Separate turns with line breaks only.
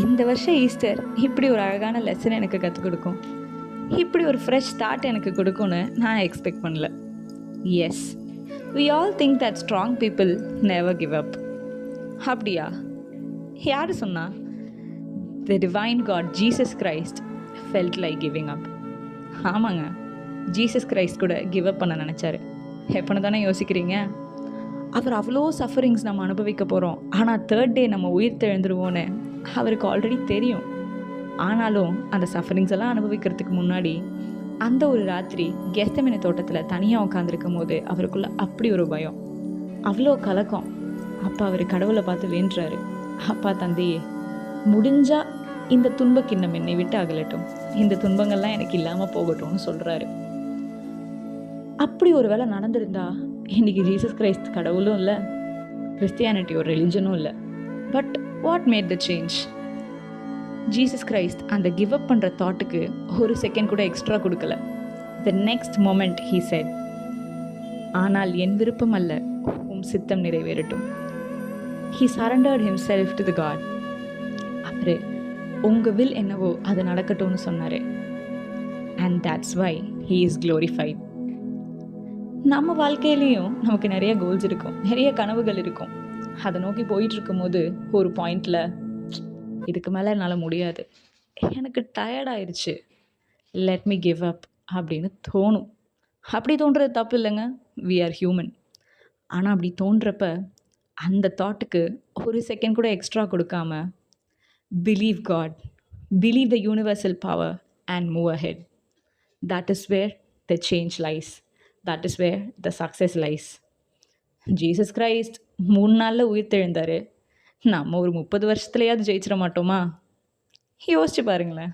இந்த வருஷம் ஈஸ்டர் இப்படி ஒரு அழகான லெசன் எனக்கு கற்றுக் கொடுக்கும், இப்படி ஒரு ஃப்ரெஷ் ஸ்டார்ட் எனக்கு கொடுக்கும்னு நான் எக்ஸ்பெக்ட் பண்ணல. Yes, we all think that strong people never give up. அப்படியா? யார் சொன்னா? The divine God Jesus Christ felt like giving up. ஆமாங்க, ஜீசஸ் கிரைஸ்ட் கூட கிவ் அப் பண்ண நினச்சாரு. எப்போன்னு தானே யோசிக்கிறீங்க? அவர் அவ்வளோ சஃபரிங்ஸ் நம்ம அனுபவிக்க போகிறோம், ஆனால் தேர்ட் டே நம்ம உயிர் தெழுந்துருவோன்னு அவருக்கு ஆல்ரெடி தெரியும். ஆனாலும் அந்த சஃபரிங்ஸ் எல்லாம் அனுபவிக்கிறதுக்கு முன்னாடி அந்த ஒரு ராத்திரி கெத்செமனே தோட்டத்தில் தனியாக உட்காந்துருக்கும் போது அவருக்குள்ள அப்படி ஒரு பயம், அவ்வளோ கலக்கம். அப்போ அவர் கடவுளை பார்த்து வேண்டுறாரு, அப்பா தந்தையே, முடிஞ்சா இந்த துன்ப கிண்ணம் என்னை விட்டு அகலட்டும், இந்த துன்பங்கள்லாம் எனக்கு இல்லாமல் போகட்டும்னு சொல்கிறாரு. அப்படி ஒரு வேளை நடந்திருந்தா இன்னைக்கு ஜீசஸ் கிரைஸ்ட் கடவுளும் இல்லை, கிறிஸ்டியானிட்டி ஒரு ரிலிஜனும் இல்லை. But what made the change? Jesus Christ அந்த கிவ் அப் பண்ணுற தாட்டுக்கு ஒரு செகண்ட் கூட எக்ஸ்ட்ரா கொடுக்கல. The next moment he said, ஆனால் என் விருப்பம் அல்ல, உம் சித்தம் நிறைவேறட்டும். He surrendered himself to the God. அவரு உங்கள் வில் என்னவோ அது நடக்கட்டும்னு சொன்னார். And that's why he is glorified. நம்ம வாழ்க்கையிலையும் நமக்கு நிறைய கோல்ஸ் இருக்கும், நிறைய கனவுகள் இருக்கும். அதை நோக்கி போயிட்டுருக்கும் போது ஒரு பாயிண்டில் இதுக்கு மேலே என்னால் முடியாது, எனக்கு டயர்டாயிருச்சு, லெட் மீ கிவ் அப் அப்படின்னு தோணும். அப்படி தோன்றது தப்பு இல்லைங்க, வி ஆர் ஹியூமன். ஆனால் அப்படி தோன்றப்ப அந்த தாட்டுக்கு ஒரு செகண்ட் கூட எக்ஸ்ட்ரா கொடுக்காம believe God, believe the universal power and move ahead. That is where the change lies. That is where the success lies. Jesus Christ 3 நாளில் உயிர் தெழுந்தார். நம்ம ஒரு 30 வருஷத்துலையாவது ஜெயிச்சிட மாட்டோமா? யோசிச்சு பாருங்களேன்.